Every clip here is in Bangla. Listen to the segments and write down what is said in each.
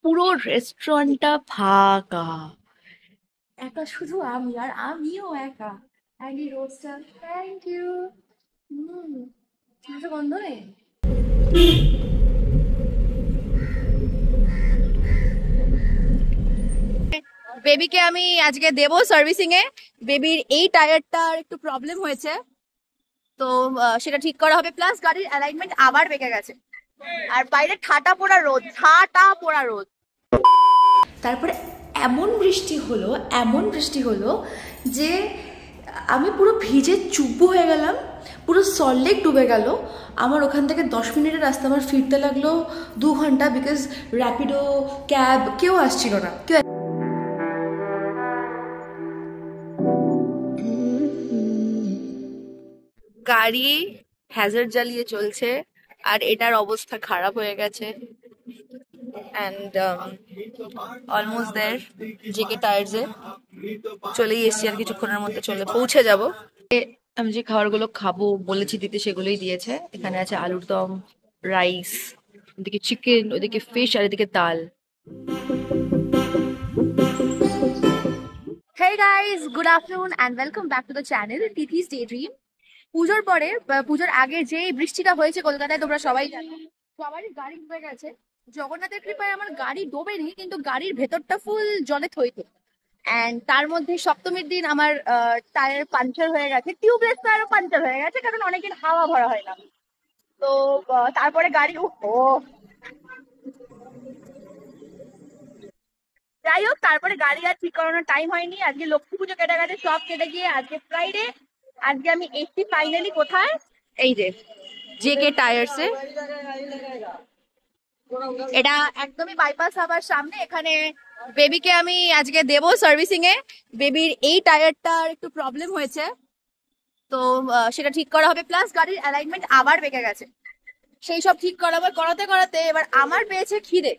পুরো রেস্টুরেন্টটা ফাঁকা। একা শুধু আমি, আর আমিও একা। Andy roaster, thank you. হুম, কিছু গন্ধ নেই। বেবিকে আমি আজকে দেবো সার্ভিসিং এ। বেবির এই টায়ারটার একটু প্রবলেম হয়েছে, তো সেটা ঠিক করা হবে। প্লাস গাড়ির অ্যালাইনমেন্ট আবার বেঁকে গেছে। আর বাইরে ঠাটা পোড়া রোদ, ঠাটা পোড়া রোদ। তারপরে এমন বৃষ্টি হলো যে আমি পুরো ভিজে চুব্বু হয়ে গেলাম। পুরো সল্টলেক ডুবে গেল। আমার ওখান থেকে 10 মিনিটের রাস্তা, আমার ফিরতে লাগলো 2 ঘন্টা, বিকজ র্যাপিডো, ক্যাব কেউ আসছিল না। গাড়ি হ্যাজার্ড জ্বালিয়ে চলছে, আর এটার অবস্থা খারাপ হয়ে গেছে। অ্যান্ড অলমোস্ট দেয়ার, জেকে টায়ার্সে চলেই এসছি। আর কিছুক্ষণের মধ্যে পৌঁছে যাব। আমি যে খাবারগুলো খাবো বলেছি দিতে, সেগুলোই দিয়েছে। এখানে আছে আলুর দম, রাইস, ওদিকে চিকেন, ওদিকে ফিশ, আর এদিকে ডাল। Hey guys, good afternoon and welcome back to the channel Tithi's Daydream. পুজোর পরে পুজোর আগে যে বৃষ্টিটা হয়েছে কলকাতায়, তোমরা সবাই জানো। সবারই গাড়ি ডুবে গেছে। জগন্নাথের কৃপায় আমার গাড়ি ডোবেনি, কিন্তু গাড়ির ভেতরটা ফুল জলে থইতো। এন্ড তার মধ্যে সপ্তমীর দিন আমার টায়ার পাঞ্চার হয়ে গেছে, টিউবলেস টায়ারও পাঞ্চার হয়ে গেছে, কারণ অনেকদিন হাওয়া ভরা হয় না। তো তারপরে গাড়ি যাই হোক, তারপরে গাড়ি আর ঠিক করানোর টাইম হয়নি। আজকে লক্ষ্মী পুজো কেটে গেছে, সব কেটে গিয়ে আজকে ফ্রাইডে। আজকে আমি এসছি ফাইনালি কোথায়, এই যে জেকে টায়ার্সে। এটা একদমই বাইপাস হবার সামনে। এখানে বেবিকে আমি আজকে দেবো সার্ভিসিং এ। বেবির এই টায়ারটার একটু প্রবলেম হয়েছে, তো সেটা ঠিক করা হবে। প্লাস গাড়ির অ্যালাইনমেন্ট আবার বেঁকে গেছে, সেই সব ঠিক করাবো। করাতে করাতে এবার আমার পেয়েছে খিদে।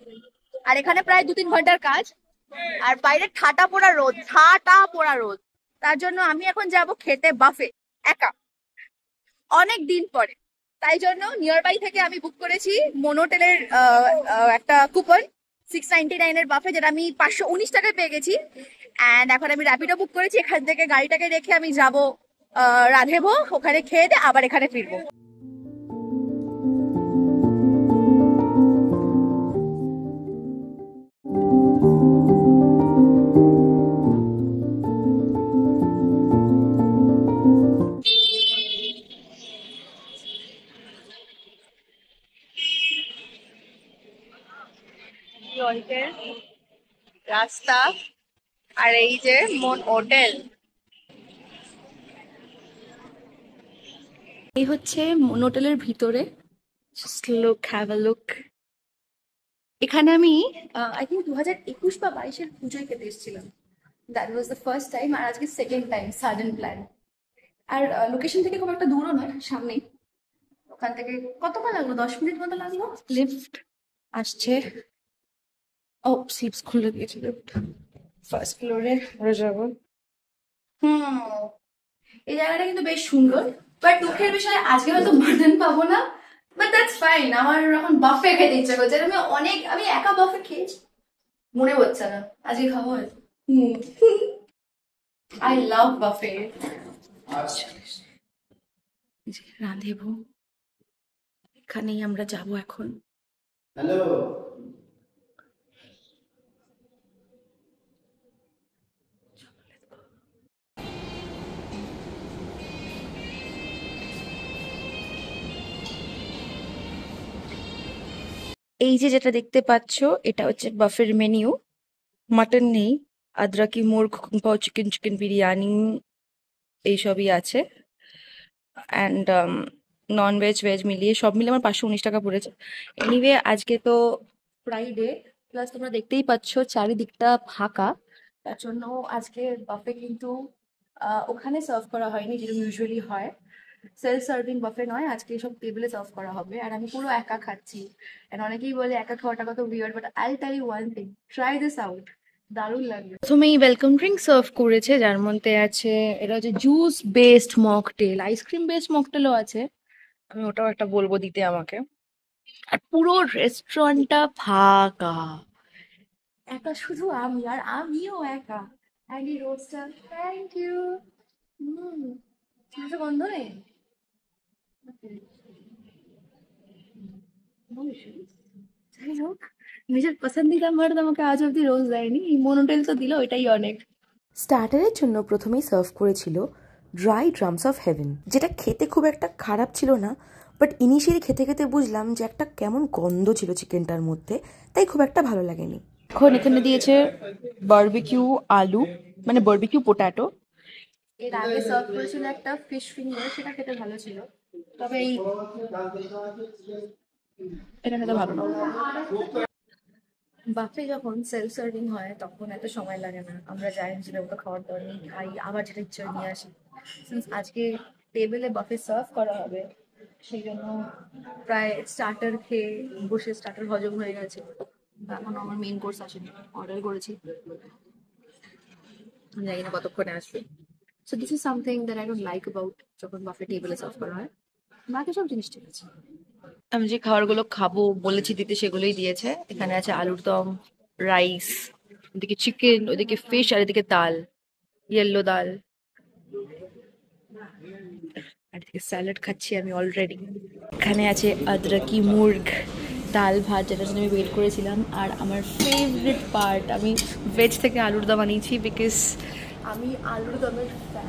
আর এখানে প্রায় 2-3 ঘন্টার কাজ। আর বাইরে ঠাটা পোড়া রোদ, ঠাটা পোড়া রোদ। তার জন্য আমি এখন যাব খেতে বাফে, একা, অনেক দিন পরে। তাই জন্য নিয়ার বাই থেকে আমি বুক করেছি মোনোটেলের একটা কুপন, 699 বাফে, যেটা আমি 519 টাকায় পেয়ে গেছি। অ্যান্ড এখন আমি র্যাপিডো বুক করেছি। এখান থেকে গাড়িটাকে রেখে আমি যাব রাধেভোগ, ওখানে খেয়ে দিয়ে আবার এখানে ফিরবো। রাস্তা, আর এই যে মন হোটেল। এই হচ্ছে মন হোটেলের ভিতরে। Just look, have a look. এখানে আমি আই থিঙ্ক 2021 বা 22-এর পুজোয় খেতে এসেছিলাম। That was the first time, আর আজকে সেকেন্ড টাইম, সাডেন প্ল্যান। আর লোকেশন থেকে খুব একটা দূরও নয়, সামনেই। ওখান থেকে কতক্ষণ লাগলো, 10 মিনিট মতো লাগলো। লিফট আসছে। ও, সিটস খুলে দিয়েছে লিফট। ফার্স্ট ফ্লোরে আমরা যাবো। হুম, এই জায়গাটা কিন্তু বেশ সুন্দর। বাট দুঃখের বিষয়, আজকে হয়তো মাটন পাবো না। বাট দ্যাটস ফাইন, আমার এখন বাফে খেতে ইচ্ছা করছে। আমি একা বাফে খেয়েছি, মনে হচ্ছে না। আজকে খাবো হয়তো। হুম, আই লাভ বাফে। রাঁধেবো, এখানেই আমরা যাব এখন। হ্যালো। এই যে যেটা দেখতে পাচ্ছ, এটা হচ্ছে বাফের মেনিউ। মাটন নেই, আদ্রাকি মুর্গ, পাও, চিকেন, চিকেন বিরিয়ানি, এইসবই আছে। অ্যান্ড নন ভেজ ভেজ মিলিয়ে, সব মিলিয়ে আমার 519 টাকা পড়েছে। এনিওয়ে, আজকে তো ফ্রাইডে, প্লাস তোমরা দেখতেই পাচ্ছ চারিদিকটা ফাঁকা। তার জন্য আজকে বাফে কিন্তু ওখানে সার্ভ করা হয়নি, যেরকম ইউজুয়ালি হয়। সেলফ সার্ভিং বাফে নয়, আজকে সব টেবিলে সার্ভ করা হবে। আর আমি পুরো একা খাচ্ছি। And অনেকেই বলে একা খাওয়াটা কত weird, but I tell you one thing, try this out, দারুণ লাগবে। প্রথমেই ওয়েলকাম ড্রিঙ্ক সার্ভ করেছে, যার মধ্যে আছে, এটা হচ্ছে juice based mocktail, ice cream based মকটেলও আছে। আমি ওটাও একটা বলবো দিতে আমাকে। আর পুরো রেস্টুরেন্টটা ফাঁকা, একা শুধু আমি, আর আমিও একা। অ্যান্ড এই রোজটা, থ্যাংক ইউ। হুম, কিছু গন্ধ নেই। যাই হোক, নিজের পছন্দিদা মার্দ আমাকে আজ অব্দি রোজ দেয়নি, এই মনোটেল তো দিল, এটাই অনেক। স্টার্টারের জন্য প্রথমেই সার্ভ করেছিল ড্রাই ড্রামস অফ হেভেন, যেটা খেতে খুব একটা খারাপ ছিল না, বাট ইনিশিয়ালি খেতে খেতে বুঝলাম যে একটা কেমন গন্ধ ছিল চিকেনটার মধ্যে, তাই খুব একটা ভালো লাগেনি। এখন এখানে দিয়েছে বারবিকিউ আলু, মানে বারবিকিউ পোটাটো। এর আগে সার্ভ করেছিল একটা ফিশ ফিঙ্গার, সেটা খেতে ভালো ছিল, তবে এটা খেতে ভালো না। বাফে যখন সেলফ সার্ভিং হয় তখন এত সময় লাগে না, আমরা যাই নিজেদের মতো খাবার দাবার নিয়ে খাই, আবার যেটা ইচ্ছে হয় নিয়ে আসি। সিন্স আজকে টেবিলে বাফে সার্ভ করা হবে, সেই জন্য প্রায় স্টার্টার খেয়ে বসে স্টার্টার হজম হয়ে গেছে। এখন আমার মেইন কোর্স আসেনি, অর্ডার করেছি, আমি জানি না কতক্ষণে আসবে। So this is something that I don't like about যখন বাফে টেবিলে সার্ভ করা হয়। বাকি সব জিনিস ঠিক আছে। আমি যে খাবারগুলো খাবো বলেছি দিতে সেগুলোই দিয়েছে। এখানে আছে আলুর দম, রাইস, এদিকে চিকেন, ওদিকে ফিশ, আর এদিকে ডাল, ইয়েলো ডাল, আর এদিকে স্যালাড খাচ্ছি আমি অলরেডি। এখানে আছে আদরকি মুর্গ, ডাল ভাত, যেটার জন্য আমি ওয়েট করেছিলাম। আর আমার ফেভারিট পার্ট, আমি ভেজ থেকে আলুর দম আনিয়েছি বিকজ আমি আলুর দমের fan।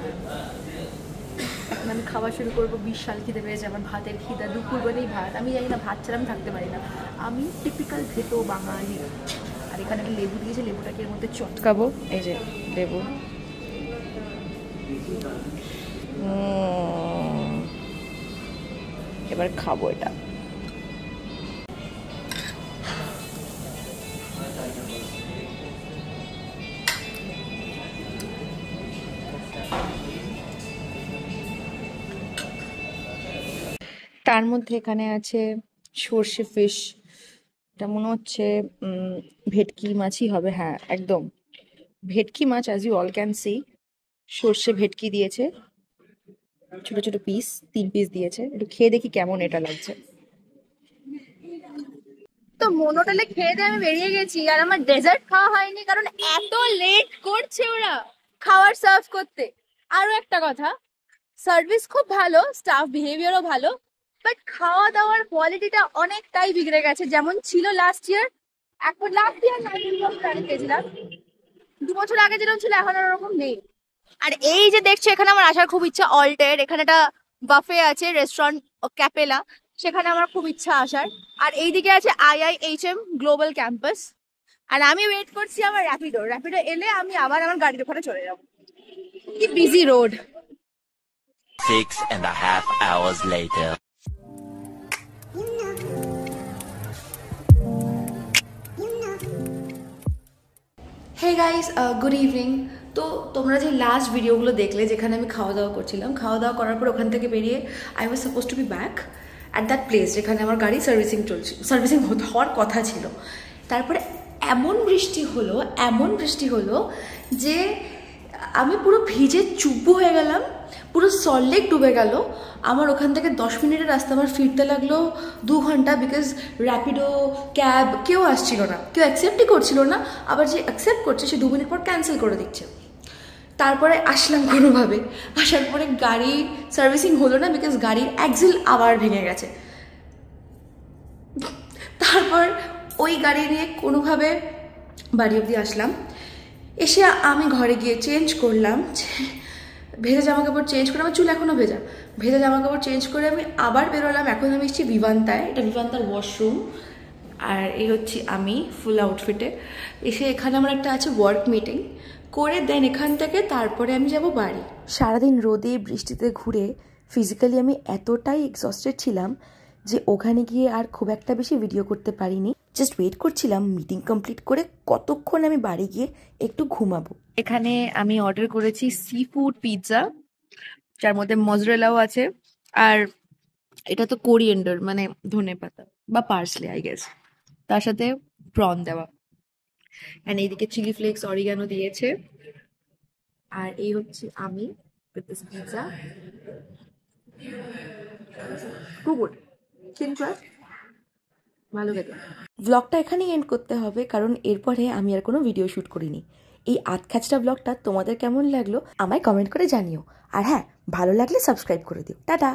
এখন আমি খাওয়া শুরু করবো, বিশাল খিদে পেয়েছে আমার, ভাতের খিদা, দুপুর বেলেই ভাত, আমি জানি না ভাত ছাড়া আমি থাকতে পারি না, আমি টিপিক্যাল ভেতো বাঙালি। আর এখানে একটা লেবু দিয়েছে, লেবুটাকে এর মধ্যে চটকাবো, এই যে লেবু। এবার খাবো এটা। তার মধ্যে এখানে আছে সর্ষে ফিশ, এটা মনে হচ্ছে ভেটকি মাছই হবে, হ্যাঁ একদম ভেটকি মাছ, as you all can see. সর্ষে ভেটকি দিয়েছে, ছোট ছোট পিস, 3 পিস দিয়েছে, একটু খেয়ে দেখি কেমন এটা লাগছে। তো মোনোটেলে খেয়ে দিয়ে আমি বেরিয়ে গেছি, আর আমার ডেজার্ট খাওয়া হয়নি কারণ এত লেট করছে ওরা খাবার সার্ভ করতে। আরো একটা কথা, সার্ভিস খুব ভালো, স্টাফ বিহেভিয়ারও ভালো, বাট খাওয়া দাওয়ার কোয়ালিটিটা অনেকটাই বিগড়ে গেছে। যেমন ছিল লাস্ট ইয়ার, এখন লাস্ট ইয়ার না, 2 বছর আগে গেছিলাম, 2 বছর আগে যেরকম ছিল এখন আর ওরকম নেই। আর এই যে দেখছো, এখানে আমার আসার খুব ইচ্ছা, অল্টের এখানে একটা বাফে আছে, রেস্টুরেন্ট ক্যাপেলা, সেখানে আমার খুব ইচ্ছা আসার। আর এইদিকে আছে IIHM গ্লোবাল ক্যাম্পাস। আর আমি ওয়েট করছি আমার র্যাপিডো, র্যাপিডো এলে আমি আবার আমার গাড়ির ওখানে চলে যাবো। কি busy road. 6.5 hours later. Hey guys, good evening. তো তোমরা যে লাস্ট ভিডিওগুলো দেখলে যেখানে আমি খাওয়া দাওয়া করছিলাম, খাওয়া দাওয়া করার পর ওখান থেকে বেরিয়ে I was suppose two be back at that place যেখানে আমার গাড়ি সার্ভিসিং হওয়ার কথা ছিল। তারপরে এমন বৃষ্টি হলো, এমন বৃষ্টি হলো যে আমি পুরো ভিজে চুব্বু হয়ে গেলাম, পুরো সল্টলেক ডুবে গেল। আমার ওখান থেকে 10 মিনিটের রাস্তা, আমার ফিরতে লাগলো 2 ঘন্টা, বিকজ র্যাপিডো, ক্যাব কেউ আসছিল না, কেউ অ্যাকসেপ্টই করছিল না, আবার যে অ্যাকসেপ্ট করছে সে 2 মিনিট পর ক্যান্সেল করে দিচ্ছে। তারপরে আসলাম কোনোভাবে, আসার পরে গাড়ি সার্ভিসিং হলো না বিকজ গাড়ির অ্যাক্সেল আবার ভেঙে গেছে। তারপর ওই গাড়ি নিয়ে কোনোভাবে বাড়ি অবধি আসলাম। এসে আমি ঘরে গিয়ে চেঞ্জ করলাম, ভেজা জামা কাপড় চেঞ্জ করে, আমার চুল এখনও ভেজা, ভেজা জামা কাপড় চেঞ্জ করে আমি আবার বেরোলাম। এখন আমি এসেছি ভিভান্তায়, এটা ভিভান্তার ওয়াশরুম। আর এই হচ্ছে আমি ফুল আউটফিটে। এসে এখানে আমার একটা আছে ওয়ার্ক মিটিং করে, দেন এখান থেকে তারপরে আমি যাব বাড়ি। সারাদিন রোদে বৃষ্টিতে ঘুরে ফিজিক্যালি আমি এতটাই এক্সস্টেড ছিলাম যে ওখানে গিয়ে আর খুব একটা বেশি ভিডিও করতে পারিনি। জাস্ট ওয়েট করছিলাম মিটিং কমপ্লিট করে কতক্ষণ আমি বাড়ি গিয়ে একটু ঘুমাবো। এখানে আমি অর্ডার করেছি সি ফুড পিৎজা, যার মধ্যে মজরেলাও আছে, আর এটা তো কোরিয়েন্ডার মানে ধনেপাতা বা পার্সলে আই গেস, তার সাথে প্রন দেওয়া। অ্যান্ড এইদিকে চিলি ফ্লেক্স, অরিগানো দিয়েছে। আর এই হচ্ছে আমি with this pizza, too good. ভালো খেতে। ব্লগটা এখানেই এন্ড করতে হবে, কারণ এরপরে আমি আর কোনো ভিডিও শ্যুট করিনি। এই আধখাচটা ব্লগটা তোমাদের কেমন লাগলো আমায় কমেন্ট করে জানিও। আর হ্যাঁ, ভালো লাগলে সাবস্ক্রাইব করে দিও। টাটা।